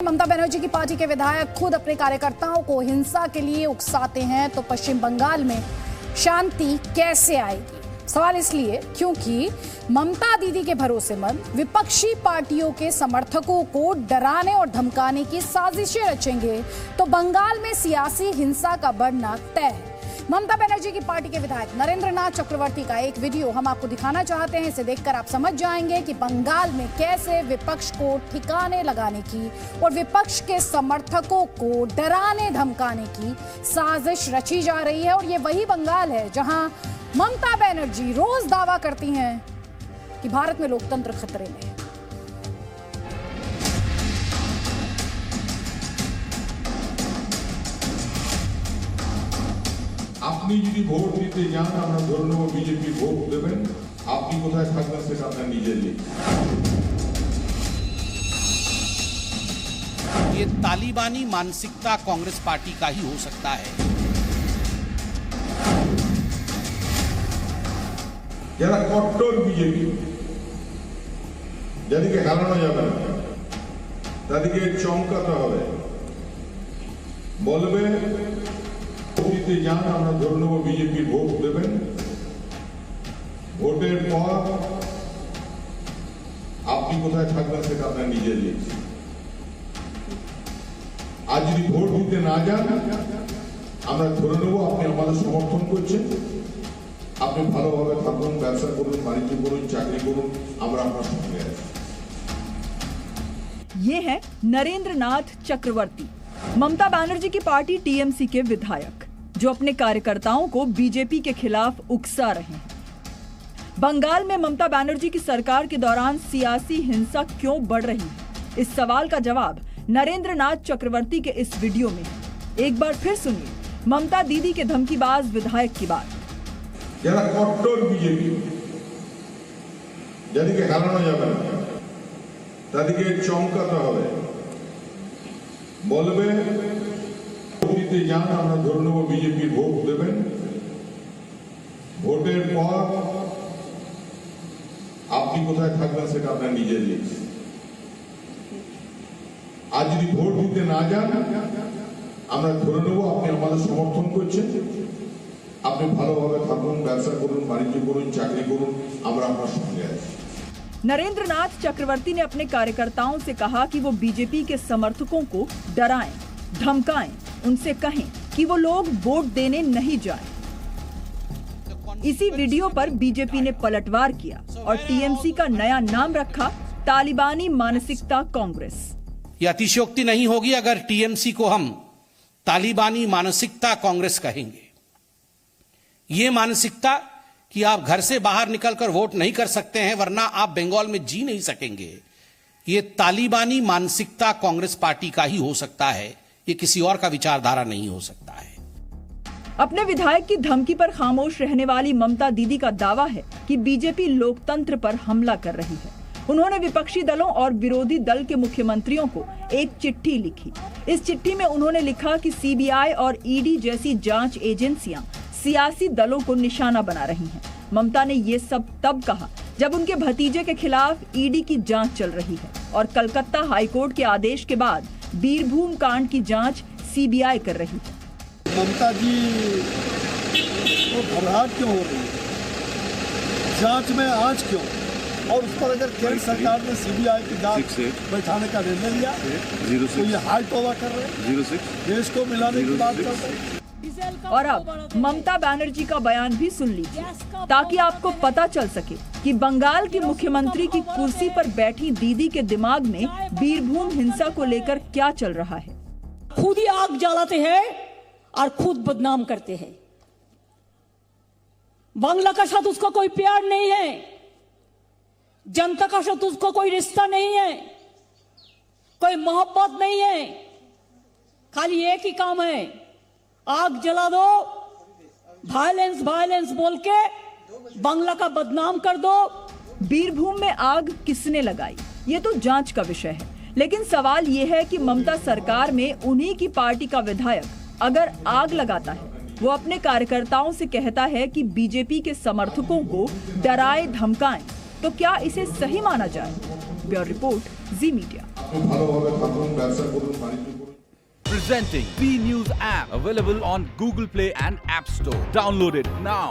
ममता बनर्जी की पार्टी के विधायक खुद अपने कार्यकर्ताओं को हिंसा के लिए उकसाते हैं तो पश्चिम बंगाल में शांति कैसे आएगी? सवाल इसलिए क्योंकि ममता दीदी के भरोसेमंद विपक्षी पार्टियों के समर्थकों को डराने और धमकाने की साजिशें रचेंगे तो बंगाल में सियासी हिंसा का बढ़ना तय है। ममता बनर्जी की पार्टी के विधायक नरेंद्र नाथ चक्रवर्ती का एक वीडियो हम आपको दिखाना चाहते हैं। इसे देखकर आप समझ जाएंगे कि बंगाल में कैसे विपक्ष को ठिकाने लगाने की और विपक्ष के समर्थकों को डराने धमकाने की साजिश रची जा रही है। और ये वही बंगाल है जहां ममता बनर्जी रोज दावा करती हैं कि भारत में लोकतंत्र खतरे में है। আপনি যদি ভোট দিতে যান আমরা ধরে নেব বিজেপি ভোট দেবেন, আপনি কোথায় থাকবেন সেটা আপনার নিজের লিখে। ये तालिबानी मानसिकता कांग्रेस पार्टी का ही हो सकता है। যারা কট্টর বিজেপি, যাদেরকে হারানো যাবে না, তাদেরকে চমকাতে হবে, বলবে দিতে যান আমরা ধরে নেব বিজেপি ভোট দেবেন, ভোটের পর আপনি কোথায় থাকবেন সেটা আপনার নিজের লিখে। আজ যদি ভোট দিতে না যান আমরা ধরে নেব আপনি আমাদের সমর্থন করছেন, আপনি ভালোভাবে থাকুন, ব্যবসা করুন, বাণিজ্য করুন, চাকরি করুন, আমরা আপনার সঙ্গে আছি। ये है नरेंद्र नाथ चक्रवर्ती, ममता बनर्जी की पार्टी टीएमसी के विधायक, जो अपने कार्यकर्ताओं को बीजेपी के खिलाफ उकसा रहे हैं। बंगाल में ममता बनर्जी की सरकार के दौरान सियासी हिंसा क्यों बढ़ रही है, इस सवाल का जवाब नरेंद्र नाथ चक्रवर्ती के इस वीडियो में। एक बार फिर सुनिए ममता दीदी के धमकीबाज विधायक की बात। যারা কট্টর বিজেপি, যাদেরকে হারানো যাবে না, তাদেরকে চমকাতে হবে, বলবে দিতে যান আমরা ধরে নেব বিজেপি ভোট দেবেন, ভোটের পর আপনি কোথায় থাকবেন সেটা আপনার নিজের লিখে। আজ যদি ভোট দিতে না যান আমরা ধরে নেব আপনি আমাদের সমর্থন করছেন, আপনি ভালোভাবে থাকুন, ব্যবসা করুন, বাণিজ্য করুন, চাকরি করুন, আমরা আপনার সঙ্গে আছি। नरेंद्र नाथ चक्रवर्ती ने अपने कार्यकर्ताओं से कहा कि वो बीजेपी के समर्थकों को डराएं, धमकाएं, उनसे कहें कि वो लोग वोट देने नहीं जाएं। इसी वीडियो पर बीजेपी ने पलटवार किया और टीएमसी का नया नाम रखा तालिबानी मानसिकता कांग्रेस। यह अतिशयोक्ति नहीं होगी अगर टीएमसी को हम तालिबानी मानसिकता कांग्रेस कहेंगे। ये मानसिकता कि आप घर से बाहर निकलकर वोट नहीं कर सकते हैं वरना आप बंगाल में जी नहीं सकेंगे, ये तालिबानी मानसिकता कांग्रेस पार्टी का ही हो सकता है, ये किसी और का विचारधारा नहीं हो सकता है। अपने विधायक की धमकी पर खामोश रहने वाली ममता दीदी का दावा है कि बीजेपी लोकतंत्र पर हमला कर रही है। उन्होंने विपक्षी दलों और विरोधी दल के मुख्यमंत्रियों को एक चिट्ठी लिखी। इस चिट्ठी में उन्होंने लिखा कि सीबीआई और ईडी जैसी जांच एजेंसियां सियासी दलों को निशाना बना रही हैं। ममता ने ये सब तब कहा जब उनके भतीजे के खिलाफ ईडी की जांच चल रही है और कलकत्ता हाईकोर्ट के आदेश के बाद बीरभूम कांड की जांच सीबीआई कर रही है। ममता जी को घबराहट क्यों हो रही है, जांच में आज क्यों, और उस पर अगर केंद्र सरकार ने सीबीआई की जांच बैठाने का निर्णय लिया तो ये हाई तौबा कर रहे हैं, देश को मिलाने की बात कर रहे हैं। और अब ममता बनर्जी का बयान भी सुन लीजिए ताकि आपको पता चल सके कि बंगाल की मुख्यमंत्री की कुर्सी पर बैठी दीदी के दिमाग में बीरभूम हिंसा को लेकर क्या चल रहा है। खुद ही आग जलाते हैं और खुद बदनाम करते हैं। बांग्ला का साथ उसका कोई प्यार नहीं है, जनता का साथ उसको कोई रिश्ता नहीं है, कोई मोहब्बत नहीं है, खाली एक ही काम है, आग जला दो, वायलेंस वायलेंस बोल के बांग्ला का बदनाम कर दो। बीरभूम में आग किसने लगाई ये तो जांच का विषय है, लेकिन सवाल ये है कि ममता सरकार में उन्हीं की पार्टी का विधायक अगर आग लगाता है, वो अपने कार्यकर्ताओं से कहता है कि बीजेपी के समर्थकों को डराए धमकाएं, तो क्या इसे सही माना जाए? ब्यूरो रिपोर्ट, जी मीडिया। আপনি ভালোভাবে থাকুন, ব্যবসা করুন, বাণিজ্য করুন। Presenting B News app, available on Google Play and App Store. Download it now.